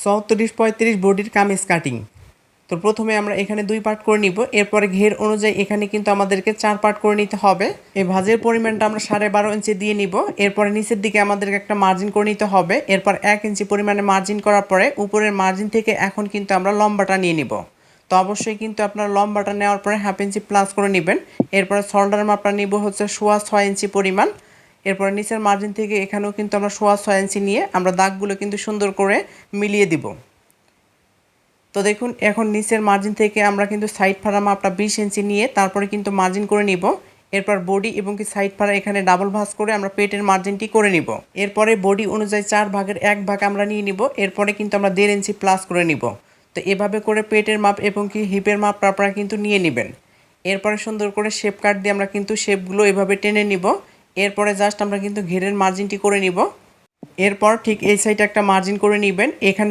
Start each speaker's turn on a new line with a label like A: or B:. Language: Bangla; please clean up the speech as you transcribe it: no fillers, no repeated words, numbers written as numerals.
A: 34-35 বডির কামিজ কাটিং। তো প্রথমে আমরা এখানে 2 পার্ট করে নিব, এরপরে ঘের অনুযায়ী এখানে কিন্তু আমাদেরকে 4 পার্ট করে নিতে হবে। এই ভাঁজের পরিমাণটা আমরা 12.5 ইঞ্চি দিয়ে নিব। এরপরে নিচের দিকে আমাদেরকে একটা মার্জিন করে নিতে হবে। এরপর 1 ইঞ্চি পরিমাণে মার্জিন করার পরে উপরের মার্জিন থেকে এখন কিন্তু আমরা লম্বাটা নিয়ে নিব। তো অবশ্যই কিন্তু আপনার লম্বাটা নেওয়ার পরে 1/2 ইঞ্চি প্লাস করে নেবেন। এরপরে শোল্ডার মাপটা নিব হচ্ছে 6.25 ইঞ্চি পরিমাণ। এরপরে নিচের মার্জিন থেকে এখানেও কিন্তু আমরা 6.25 ইঞ্চি নিয়ে আমরা দাগগুলো কিন্তু সুন্দর করে মিলিয়ে দিব। তো দেখুন এখন নিচের মার্জিন থেকে আমরা কিন্তু সাইড ফাড়া মাপটা 20 ইঞ্চি নিয়ে তারপরে কিন্তু মার্জিন করে নিব। এরপর বডি এবং কি সাইড ফাড়া এখানে ডাবল ভাঁজ করে আমরা পেটের মার্জিনটি করে নিব। এরপরে বডি অনুযায়ী 4 ভাগের 1 ভাগ আমরা নিয়ে নিব। এরপরে কিন্তু আমরা 1.5 ইঞ্চি প্লাস করে নিব। তো এভাবে করে পেটের মাপ এবং কি হিপের মাপ আপনারা কিন্তু নিয়ে নেবেন। এরপরে সুন্দর করে শেপ কাট দিয়ে আমরা কিন্তু শেপগুলো এভাবে টেনে নিব। এরপরে জাস্ট আমরা কিন্তু ঘেরের মার্জিনটি করে নিব। এরপর ঠিক এই সাইডে একটা মার্জিন করে নেবেন। এখানে